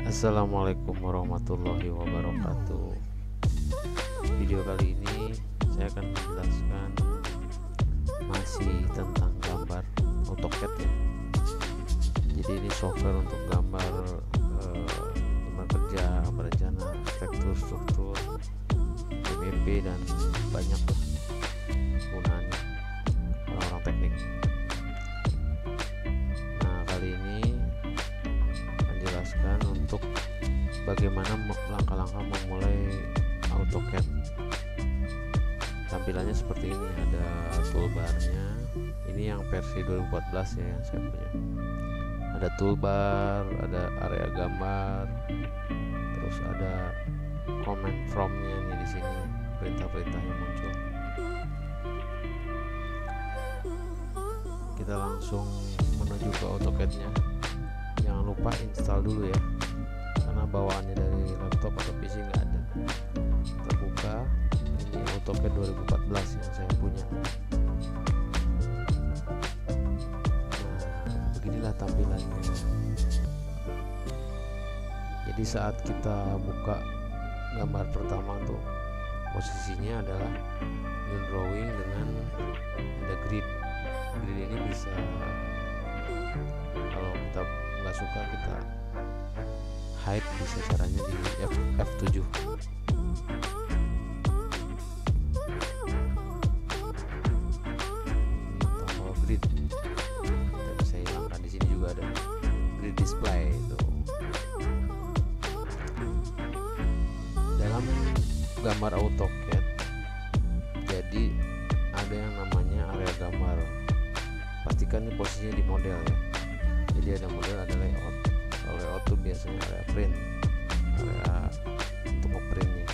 Assalamualaikum warahmatullahi wabarakatuh. Video kali ini saya akan menjelaskan masih tentang gambar AutoCAD ya. Jadi ini software untuk gambar kerja, berencana, tekstur, struktur, MEP dan banyak lah penggunaannya orang-orang teknik. Nah, kali ini menjelaskan untuk bagaimana langkah-langkah memulai AutoCAD. Tampilannya seperti ini, ada toolbarnya. Ini yang versi 2014 ya yang saya punya. Ada toolbar, ada area gambar, terus ada command from-nya nih di sini, perintah-perintah yang muncul. Kita langsung menuju ke AutoCAD-nya. Jangan lupa install dulu ya, karena bawaannya dari laptop atau PC nggak ada. Kita buka, ini AutoCAD 2014 yang saya punya. Nah, beginilah tampilannya. Jadi saat kita buka gambar pertama tuh, posisinya adalah new drawing dengan ada grid. Grid ini bisa, kalau kita nggak suka, kita hide, bisa caranya di F7. Ini tombol grid, kita bisa hilangkan. Di sini juga ada grid display itu. Dalam gambar AutoCAD, jadi ada yang namanya area gambar. Pastikan ini posisinya di model ya. Jadi ada model, ada layout. Kalau layout tuh biasanya area print, area untuk ngeprintnya.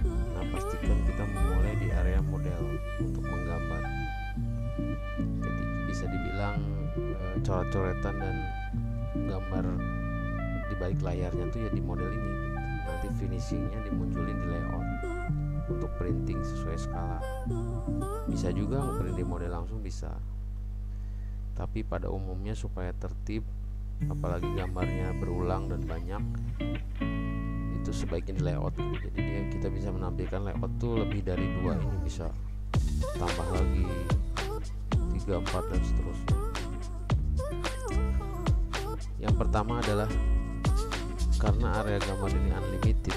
Nah, pastikan kita memulai di area model untuk menggambar. Jadi bisa dibilang coret-coretan dan gambar di balik layarnya tuh ya di model ini. Nanti finishingnya dimunculin di layout untuk printing sesuai skala. Bisa juga ngeprint di model langsung, bisa. Tapi pada umumnya supaya tertib, apalagi gambarnya berulang dan banyak, itu sebaiknya di layout. Jadi kita bisa menampilkan layout tuh lebih dari 2, ini bisa tambah lagi 3, 4 dan seterusnya. Yang pertama adalah karena area gambar ini unlimited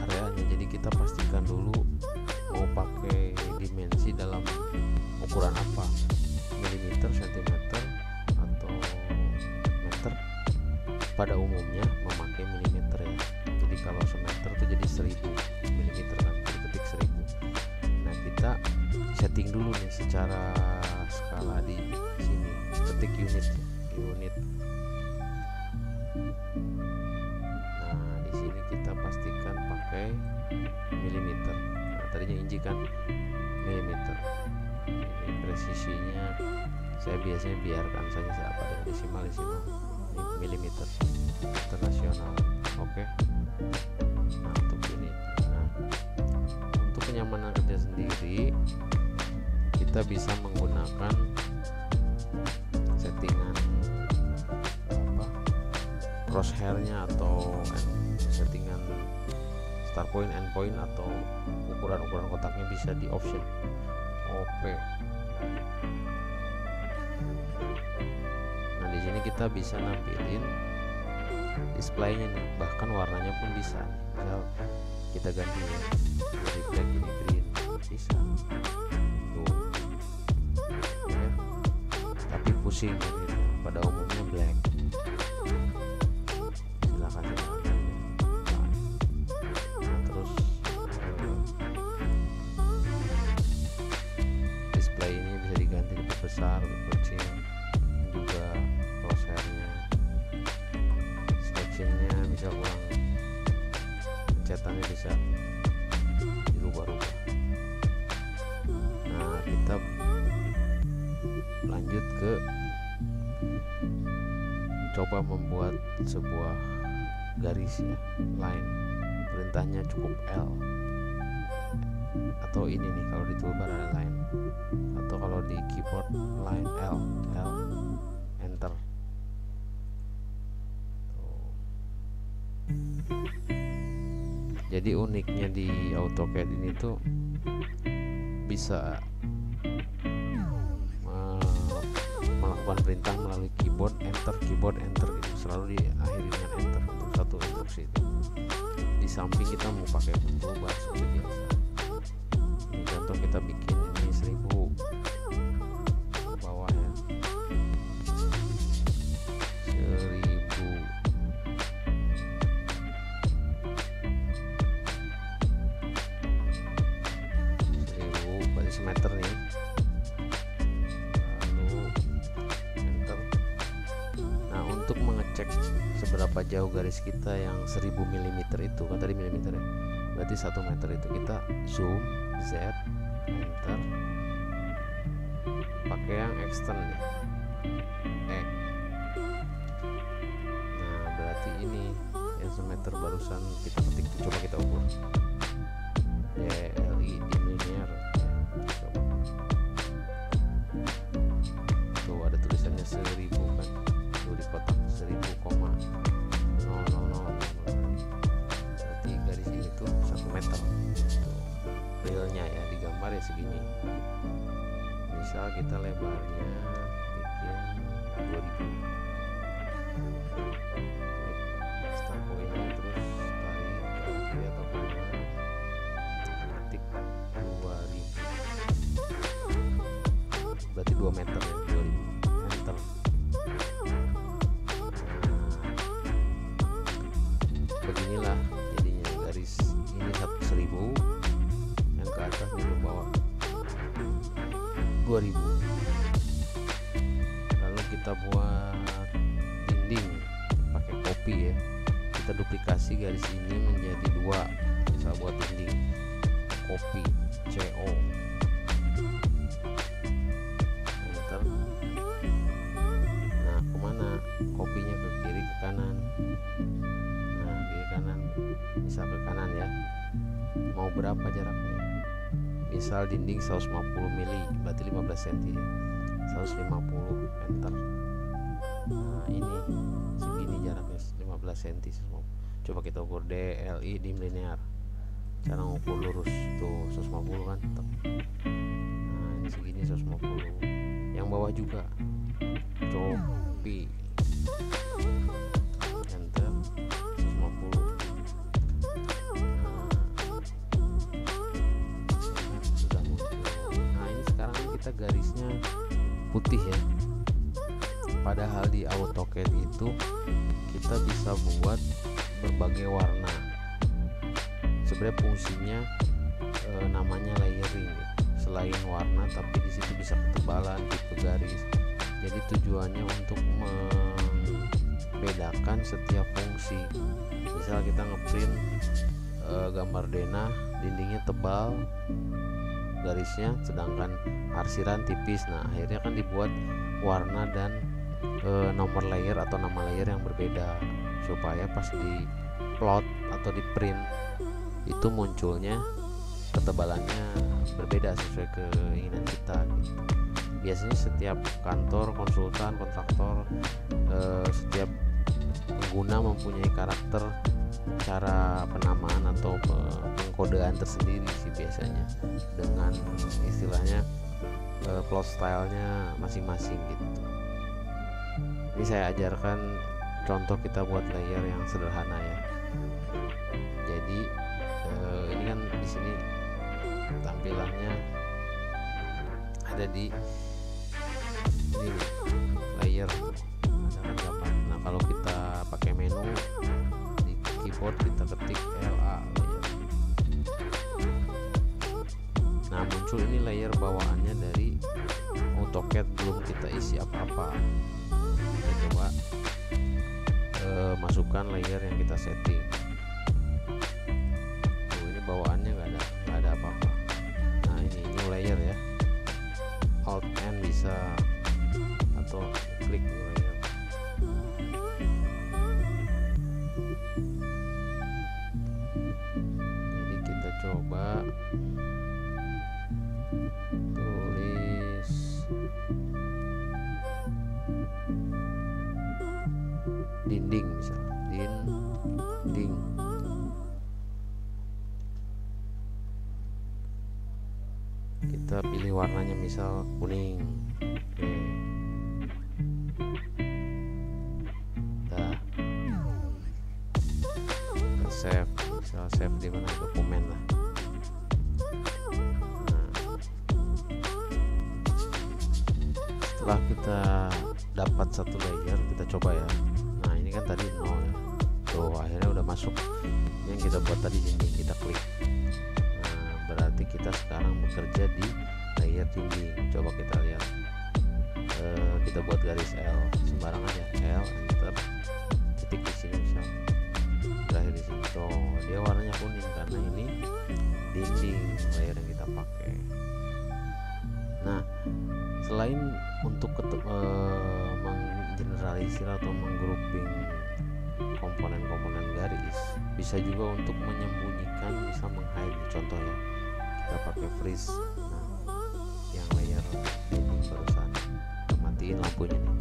areanya, jadi kita pastikan dulu mau pakai dimensi dalam ukuran apa, milimeter, sentimeter, atau meter. Pada umumnya memakai milimeter ya. Jadi kalau semeter itu jadi 1000 milimeter kan, jadi ketik 1000. Nah, kita setting dulu nih secara skala di sini, ketik unit. Nah, di sini kita pastikan pakai milimeter. Nah, tadinya inci kan, milimeter. Ini presisinya saya biasanya biarkan saja apa dengan desimal. Ini milimeter internasional. Oke. Nah, untuk unit. Nah, untuk kenyamanan kerja sendiri, kita bisa menggunakan settingan crosshairnya atau settingan start point, end point, atau ukuran kotaknya bisa di option OP. Nah, di sini kita bisa nampilin displaynya nih, bahkan warnanya pun bisa. Misal kita ganti ya, dari black ini green, bisa tuh ya. Tapi pusing gitu. Pada umumnya black. Silakan ya. Nah, terus display ini bisa diganti lebih besar, lebih kecil, juga crosshairnya, sectionnya bisa ulang, pencetannya bisa dirubah-rubah. Nah, kita lanjut ke coba membuat sebuah garis ya, line. Perintahnya cukup L, atau ini nih kalau di toolbar ada line, atau kalau di keyboard line L enter. Jadi uniknya di AutoCAD ini tuh bisa melakukan perintah melalui keyboard enter gitu, selalu diakhiri dengan enter untuk satu instruksi itu. Di samping kita mau pakai toolbar seperti biasa. Ini contoh kita bikin ini 1000 bawah ya, 1000 berarti semeter nih, lalu enter. Nah, untuk mengecek seberapa jauh garis kita yang 1000 mm itu kan tadi milimeter ya, berarti 1 meter itu kita zoom Z enter, pakai yang extend nih, E. Nah, berarti ini yang semeter barusan kita ketik tuh, coba kita ukur DLI di linear. Coba tuh ada tulisannya 1000 kan tuh di kotak 1000,000. Berarti garis ini tuh 1 meter tuh, realnya ya, digambar ya segini. Misal kita lebarnya bikin 2000, start pointnya terus tarik ke kiri atau kanan, ketik 2000, berarti 2 meter ya, 2000 enter. Beginilah jadinya garis ini 1000, yang ke atas ini ke bawah 2000. Lalu kita buat dinding pakai copy ya, kita duplikasi garis ini menjadi 2, misal buat dinding copy CO enter. Nah, kemana kopinya, ke kiri ke kanan. Nah, kiri kanan, misal ke kanan ya, mau berapa jaraknya, misal dinding 150 mili berarti 15 cm ya, 150 enter. Nah, ini segini jaraknya 15 cm. Coba kita ukur DLI di linear, cara ngukur lurus tuh 150 kan. Nah, ini segini 150. Yang bawah juga copy enter 150. Kita garisnya putih ya, padahal di AutoCAD itu kita bisa buat berbagai warna. Sebenarnya fungsinya namanya layering gitu. Selain warna, tapi di situ bisa ketebalan, tipe garis. Jadi tujuannya untuk membedakan setiap fungsi. Misal kita ngeprint gambar denah, dindingnya tebal garisnya, sedangkan arsiran tipis. Nah, akhirnya kan dibuat warna dan nomor layer atau nama layer yang berbeda, supaya pas di plot atau di print itu munculnya ketebalannya berbeda sesuai keinginan kita gitu. Biasanya setiap kantor, konsultan, kontraktor, setiap pengguna mempunyai karakter cara penamaan atau pengkodean tersendiri sih biasanya, dengan istilahnya plot stylenya masing-masing gitu. Ini saya ajarkan contoh kita buat layer yang sederhana ya. Jadi ini kan di sini tampilannya ada di ini layer, ada gambar. Nah, kalau kita pakai menu di keyboard kita ketik LA layer. Nah, muncul ini layer bawaannya dari AutoCAD, belum kita isi apa-apa. Kita coba masukkan layer yang kita setting. Tuh, ini bawaannya nggak ada apa-apa. Nah, ini new layer ya, Alt N bisa atau klik new layer. Jadi kita coba tulis dinding, misal dinding. pilih warnanya misal kuning. Oke, udah kita save, misal save di mana, dokumen lah. Setelah kita dapat satu layer, kita coba ya. Nah ini kan tadi 0 ya, tuh akhirnya udah masuk yang kita buat tadi, dinding. Kita klik, nah berarti kita sekarang bekerja di layer dinding. Coba kita lihat, kita buat garis L sembarang aja, L enter, titik di sini misal, berakhir di sini. Tuh dia warnanya kuning karena ini dinding layer yang kita pakai. Nah selain untuk menggeneralisir atau menggrouping komponen-komponen garis, bisa juga untuk menyembunyikan, bisa menghide. Contohnya kita pakai freeze, nah yang layer dinding barusan kita matiin lampunya nih,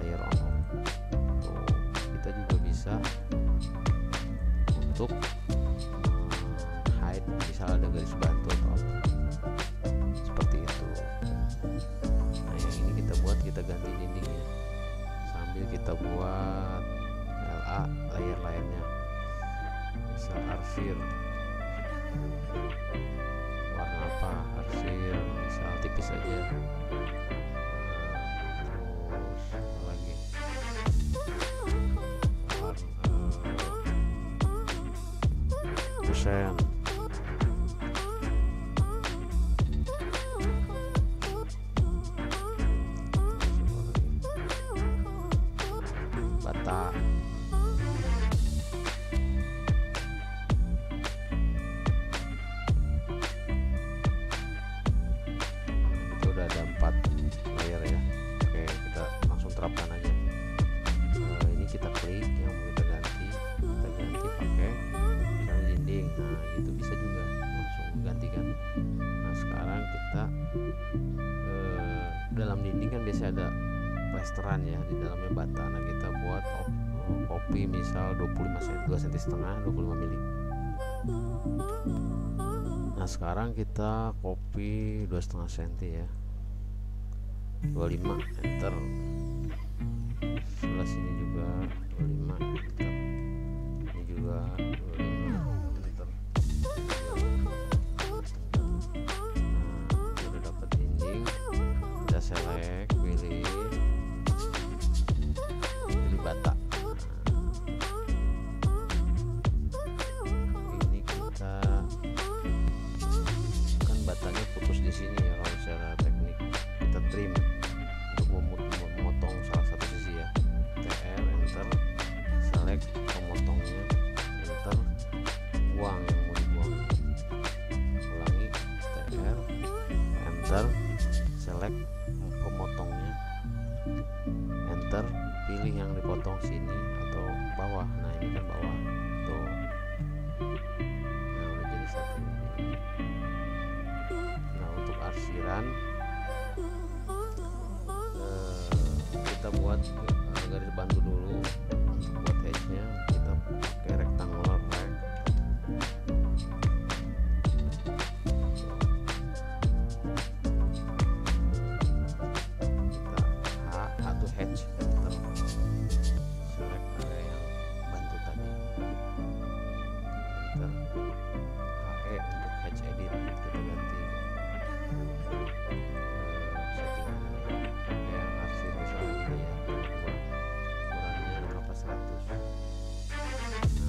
layer on off. Tuh kita juga bisa untuk hide, misal ada garis bantu atau apa seperti itu. Nah yang ini kita buat, kita ganti dindingnya sambil kita buat LA layer-layernya, misal arsir warna apa, arsir misal tipis aja. Terus apa lagi, kusen, bata, itu udah ada 4 layer ya. Oke, kita langsung terapkan aja. Ini kita klik yang mau kita ganti pakai misalnya dinding. Nah itu bisa juga langsung menggantikan. Nah sekarang kita dalam dinding kan biasa ada plesteran ya, di dalamnya bata. Nah kita buat copy misal 25 cm, 2 cm setengah, 25 mili. Nah sekarang kita copy 2,5 cm ya, 25, enter. Sebelah sini juga 25, enter. Ini juga 25, enter. Nah udah dapat dinding, kita select, pilih bata. Ini kita kan batanya putus di sini ya, kalau secara teknik kita trim untuk memotong salah satu sisi ya. TR, enter, select pemotongnya, enter, buang yang mau dibuang, ulangi, TR, enter, select pemotongnya, enter, pilih yang dipotong sini atau bawah. Nah ini kan bawah tuh. Nah udah jadi satu. Nah untuk arsiran kita buat garis bantu dulu. Untuk buat edge nya kita pakai rectangular rect. Kita H atau hedge, enter, select area yang bantu tadi, enter, HE untuk hedge edit kita ganti settingannya yang arsir misalnya ini ya, ukurannya berapa, 100.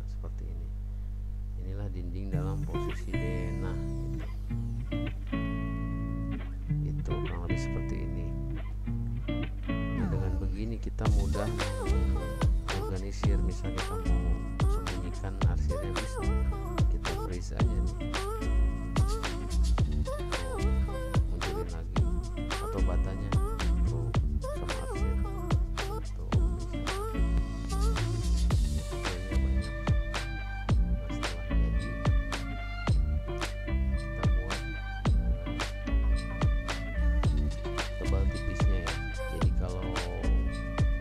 seperti ini. Inilah dinding dalam posisi denah gitu. Itu kurang lebih seperti ini. Nah, dengan begini kita mudah organisir. Misalnya kita mau sembunyikan arsirnya, bisa kita freeze aja nih, munculin lagi, atau batanya tuh sama arsir tuh bisa. Filenya banyak. Nah, setelah jadi kita buat tebal tipisnya ya. Jadi kalau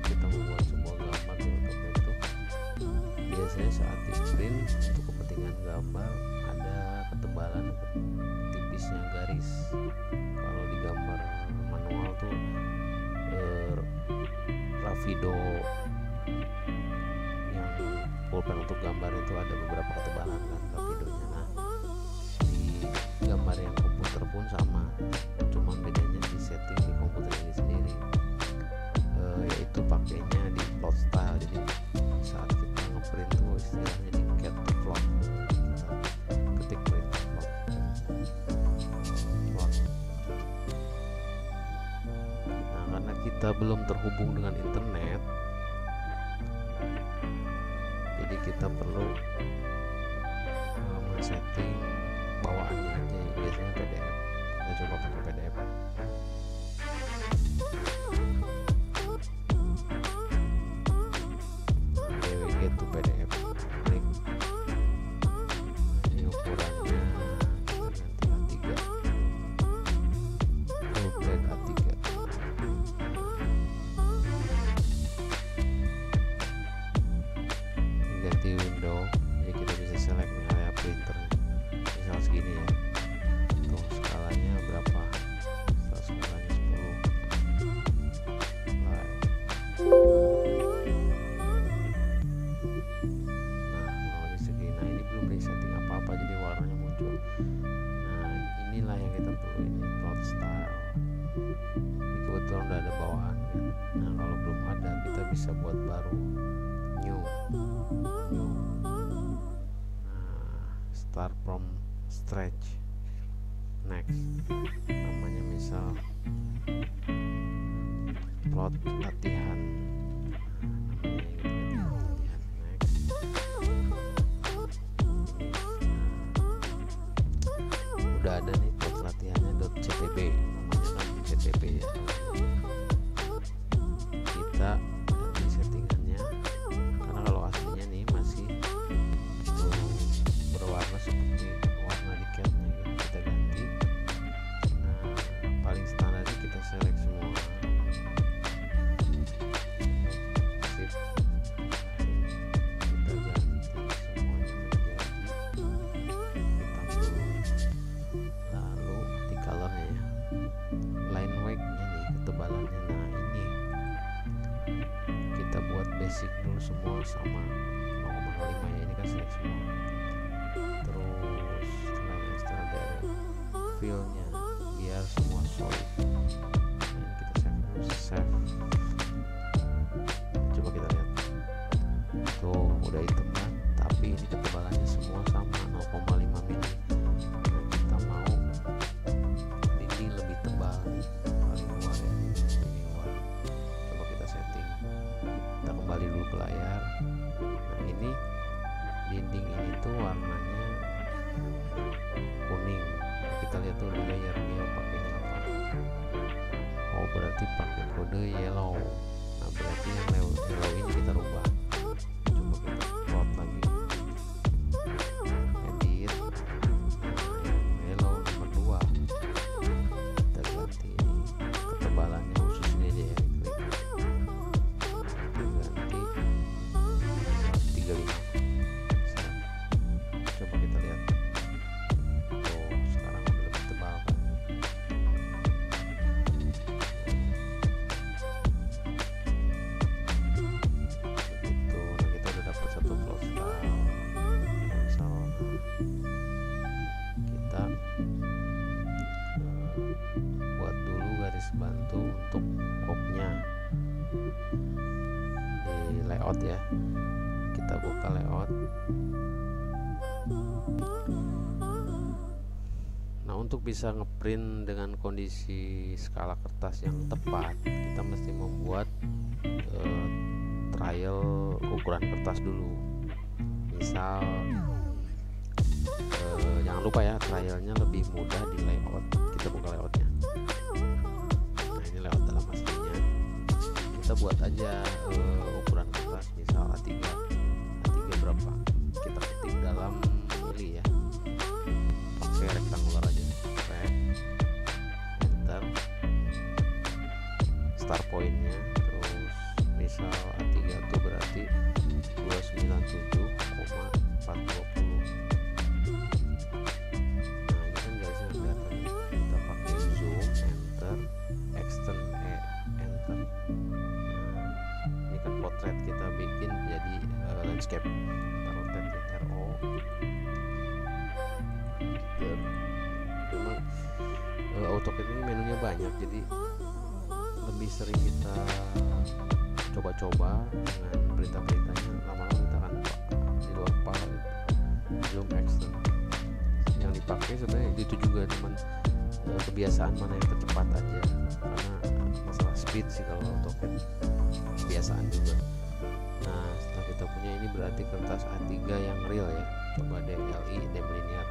kita membuat sebuah gambar di AutoCAD itu biasanya saat di print untuk kepentingan gambar ada ketebalan tipisnya garis. Kalau di gambar manual tuh Rapido yang pulpen untuk gambar itu ada beberapa ketebalan kan Rapidonya. Nah, di gambar yang komputer pun sama, cuman bedanya di setting di komputer ini sendiri, yaitu pakainya di plot style. Jadi saat kita ngeprint tuh istilahnya di cat to plot, kita ketik print to plot. Nah, karena kita belum terhubung dengan internet, jadi kita perlu men-setting bawaannya aja, biasanya PDF. Kita coba pakai PDF. DWG to PDF, klik. Ini ukurannya kita ganti A3, full blade A3. Ganti window, jadi kita bisa select nih area printernya, misal segini ya. Tuh skalanya berapa? Skalanya 10. Nah, kurang lebih segini. Nah, ini belum di setting apa-apa, jadi warnanya muncul. Nah, inilah yang kita perlu, ini plot style. Ini kebetulan udah ada bawaan kan. Nah, kalau belum ada kita bisa buat baru, new. Nah, start from stretch, next, namanya misal plot latihan, namanya latihan, next. Udah ada nih plot latihannya .ctb, namanya kan ctb ya. Kita ganti settingannya, karena kalau aslinya nih masih berwarna seperti warna di catnya gitu, kita ganti. Nah, paling standarnya kita select semua, sip, kita ganti semuanya menjadi hitam dulu, lalu di colornya ya, line weight-nya nih, ketebalannya. Nah, ini kita buat basic dulu semua sama 0,05 ya, ini kan select semua. Terus namanya strawberry, feel-nya biar semua solid. Nah, ini kita save dulu, save. Coba kita lihat, tuh udah hitam kan, tapi ini ketebalannya semua sama 0,5 mili. Nah, kita mau dinding lebih tebal nih, paling luar ya, ini luar. Coba kita setting, kita kembali dulu ke layar. Nah, ini dinding ini tuh warnanya kuning. Nah, kita lihat tuh di layer dia pakainya apa. Oh, berarti pakai kode yellow. Nah, berarti yang yellow ini kita rubah. Coba kita plot lagi, edit. Nah, yang yellow nomor 2 kita ganti ini, ketebalannya khusus ini aja ya, klik. Kita ganti 35. Coba kita lihat, tuh sekarang udah lebih tebal kan. Begitu. Nah, kita udah dapat satu plot style. Misal kita buat dulu garis bantu untuk kopnya di layout ya. Kita buka layout, Nah, untuk bisa ngeprint dengan kondisi skala kertas yang tepat, kita mesti membuat trial ukuran kertas dulu. Misal jangan lupa ya, trialnya lebih mudah di layout. Kita buka layoutnya. Nah, ini layout dalam aslinya. Kita buat aja ukuran kertas, misal A3 berapa, kita ketik dalam mili ya, pakai rektangular aja, enter, start pointnya, terus misal A3 itu berarti 297,420. Nah, ini kan garisnya kelihatan, kita pakai zoom, enter, extend, enter. Nah, ini kan potret kita bikin jadi landscape, taruh tab RO. Memang AutoCAD ini menunya banyak, jadi lebih sering kita coba-coba dengan perintah-perintahnya, lama-lama kita akan di luar kepala. Zoom, extend, yang dipakai sebenarnya itu juga, cuman kebiasaan mana yang tercepat aja, karena masalah speed sih kalau AutoCAD, kebiasaan juga. Nah, setelah kita punya ini berarti kertas A3 yang real ya. Coba DLI, dem linear.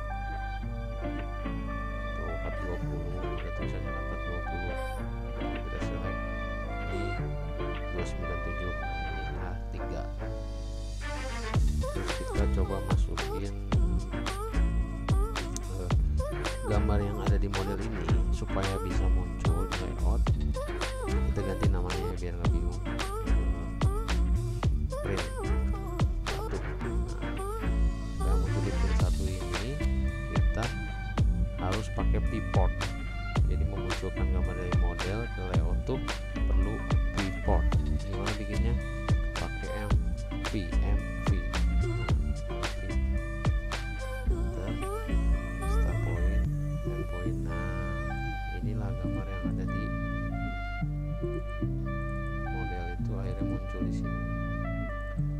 Tuh 420, ada tulisannya 420. Kita select ini 297. Nah, ini A3. Terus kita coba masukin gambar yang ada di model ini supaya bisa muncul di layout. Kita ganti namanya biar nggak bingung. Print 1. Nah, muncul di print 1 ini kita harus pakai viewport. Jadi memunculkan gambar dari model ke layout tuh perlu viewport. Gimana bikinnya? Pakai MV. Start point, end point. Nah, inilah gambar yang ada di model itu akhirnya muncul di sini.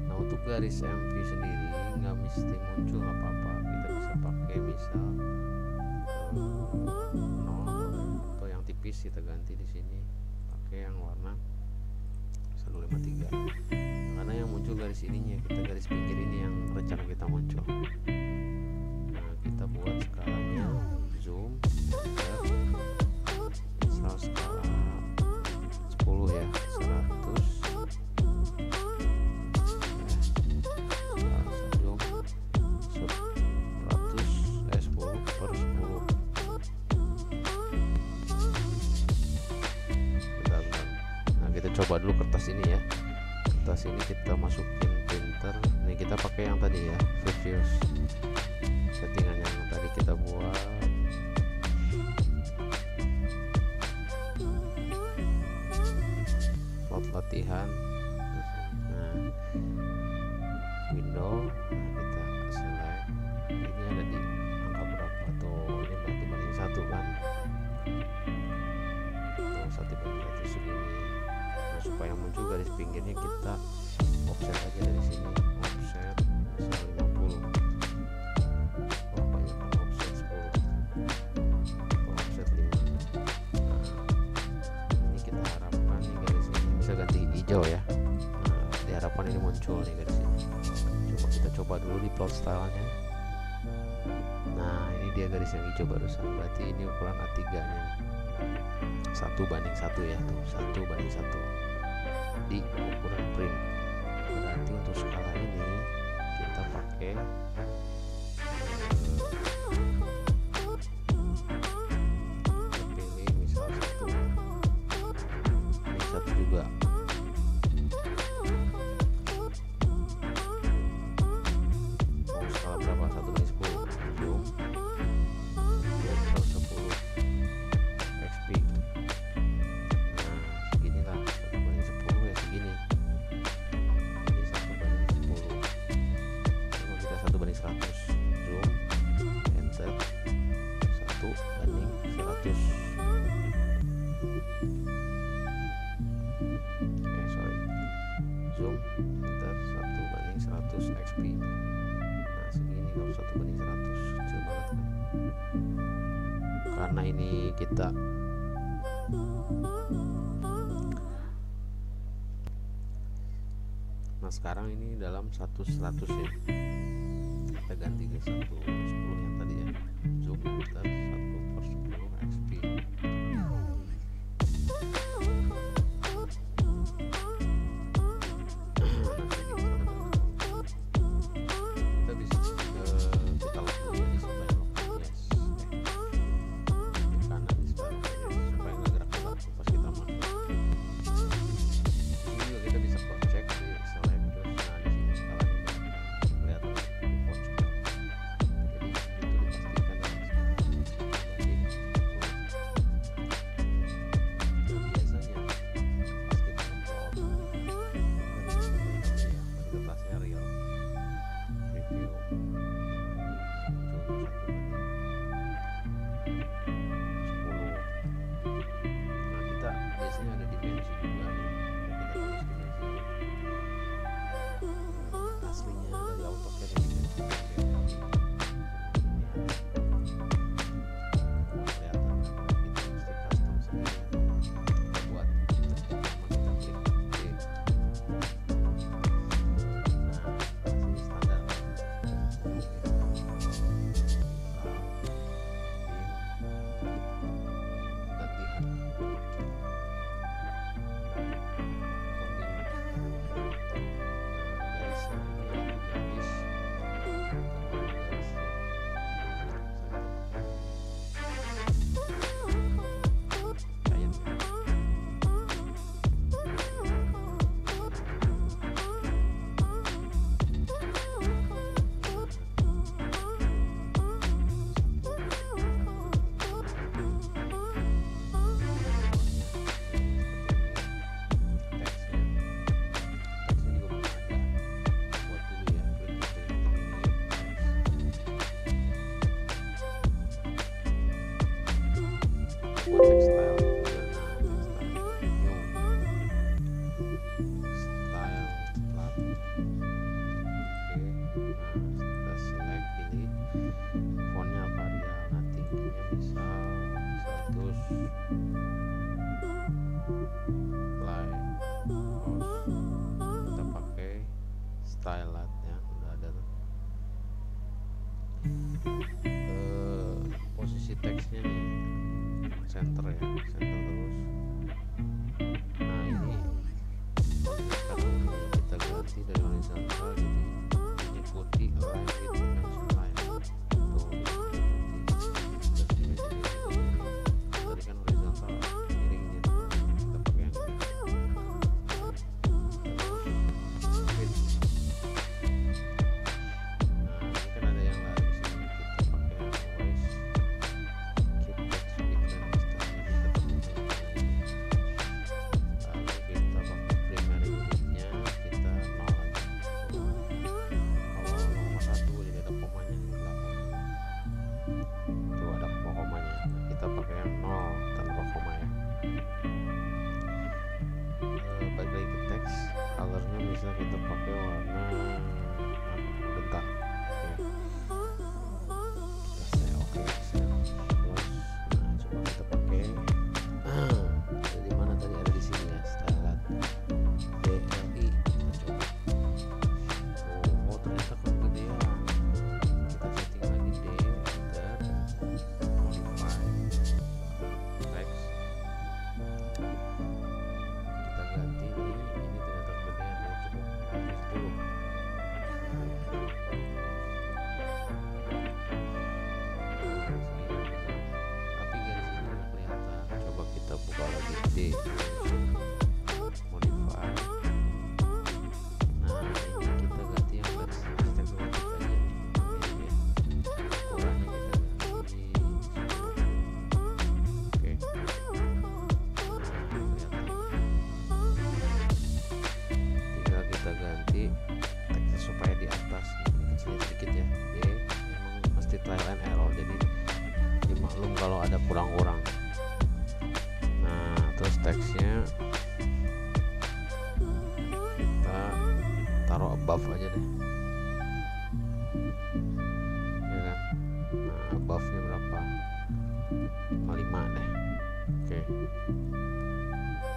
Nah, untuk garis MV sendiri nggak mesti muncul, nggak apa-apa, kita bisa pakai misal 0 atau yang tipis, kita ganti di sini pakai yang warna 153, karena yang muncul garis ininya, kita garis pinggir ini yang rencana kita muncul. Nah, kita buat skalanya zoom, enter, misal skala 10 ya, 100. Coba dulu kertas ini ya, kertas ini kita masukin printer. Ini kita pakai yang tadi ya, previous settingan yang tadi kita buat. Plot latihan. Nah, window, nah kita select, ini ada di angka berapa tuh, ini 1/1 kan, tuh 1/1 segini. Supaya muncul garis pinggirnya kita offset aja dari sini, offset misal 50, banyak kan, offset 10 atau offset 5. Nah, ini kita harapkan nih garis ini bisa ganti hijau ya. Nah, diharapkan ini muncul nih garis ini. Coba kita coba dulu di plot stylenya. Nah, ini dia garis yang hijau barusan, berarti ini ukuran A3 nya 1/1 ya, tuh 1/1 di ukuran print. Berarti untuk skala ini kita pakai pilih misal 1, ini 1 juga. Mau skala berapa? 1/10 zoom, 2/10 XP. 1:100, kecil banget kan. Karena ini kita sekarang ini dalam 1:100 ya, kita ganti ke 1:10 yang tadi ya, zoom kita 1/10 XP. Kita bisa kita lock dulu ya di sebelah lock, yes. Di kanan di sebelah supaya nggak gerak-gerak pas kita masuk. Ini juga kita bisa cek di select terus, nah di sini skalanya kelihatan default scale. Jadi itu dipastikan dalam banding. Nah biasanya pas kita ngeplot kita tasnya real review muncul 1:10. Nah kita biasanya ada dimensi juga nih, kita tulis dimensinya aslinya dari AutoCAD yang dimensi kelihatan, kita mesti custom sendiri kita buat. Pertama kita klik D. Nah sini standar latihan buat textile juga. Nah style plat. Oke, nah kita select, pilih fontnya varial. Nah tingginya misal 100, apply, close. Kita pakai style ya, udah ada tuh. Posisi teksnya nih center ya, center terus. Nah ini sekarang kita ganti dari horizontal jadi ikuti align with dimension line. Tuh terus dimensi tadi kan horizontal miringnya, kita pakai yang width. Nah ini kan ada yang lari di sini, kita pakai always keep text width and distance. Lalu kita pakai primary unitnya, kita 0 aja. Kalau nomor 1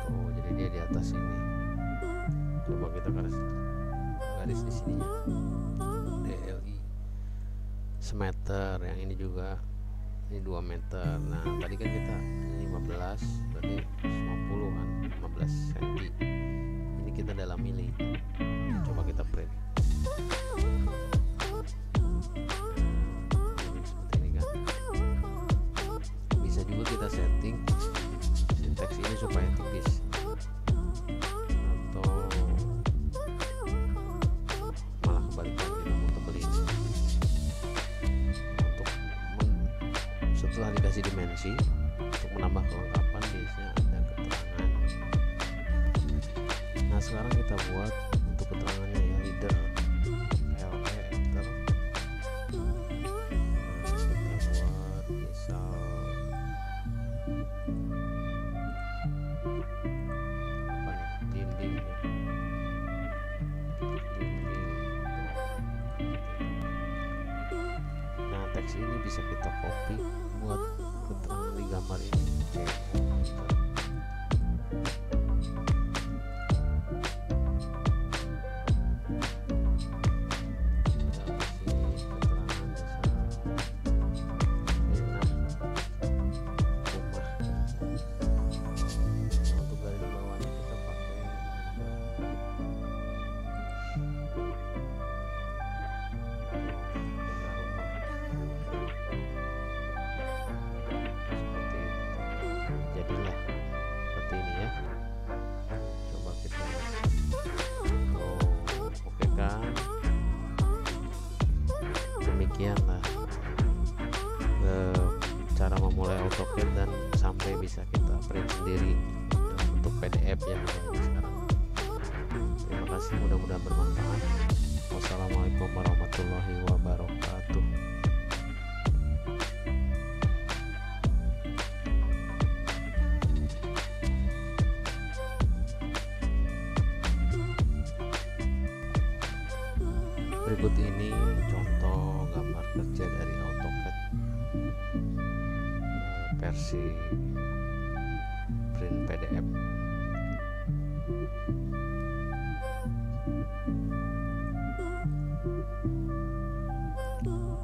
Tuh, jadi dia di atas ini. Coba kita garis di sininya, DLI semeter. Yang ini juga, ini 2 meter. Nah tadi kan kita ini 15, berarti 50-an, 15 cm. Ini kita dalam mili. Coba kita print. Seperti ini kan. Bisa juga kita setting si teks ini supaya tipis, atau malah kebalikan, kita mau tebelin. Setelah dikasih dimensi, untuk menambah kelengkapan biasanya ada keterangan. Nah sekarang kita buat untuk keterangannya ya, leader, LE enter. Nah, kita buat misal apa nih, dinding ya, dinding. Nah teks ini bisa kita copy buat keterangan di gambar ini. Demikianlah cara memulai AutoCAD dan sampai bisa kita print sendiri dalam bentuk PDF yang ada ini sekarang. Terima kasih, mudah-mudahan bermanfaat. Wassalamualaikum warahmatullahi wabarakatuh. Berikut ini contoh gambar kerja dari AutoCAD versi print PDF.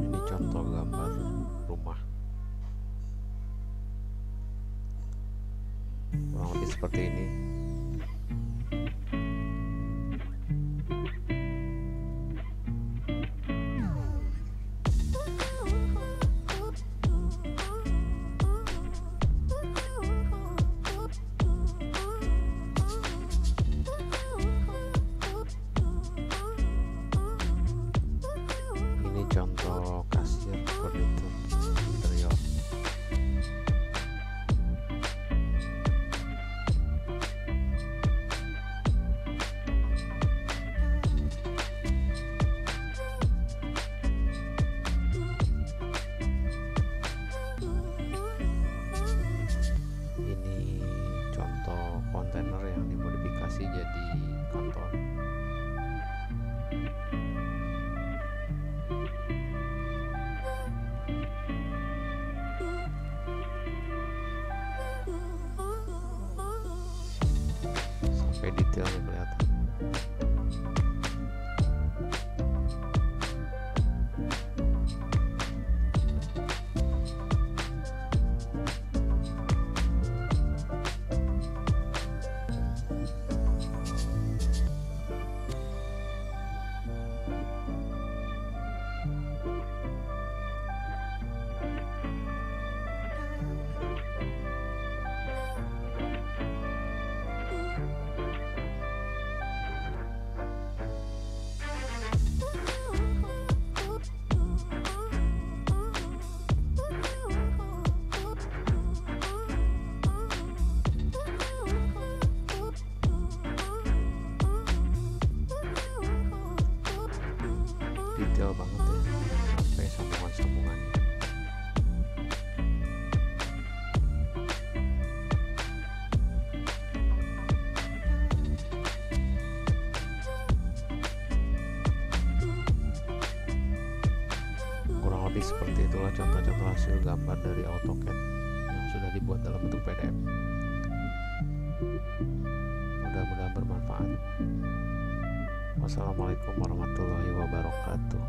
Ini contoh gambar rumah, kurang lebih seperti ini. Contoh kasir furnitur interior. Ini contoh kontainer yang dimodifikasi jadi kantor. Sampai detailnya kelihatan. Detail banget ya, sampai sambungan-sambungannya. Kurang lebih seperti itulah contoh-contoh hasil gambar dari AutoCAD yang sudah dibuat dalam bentuk PDF. Mudah-mudahan bermanfaat. Wassalamualaikum warahmatullahi wabarakatuh.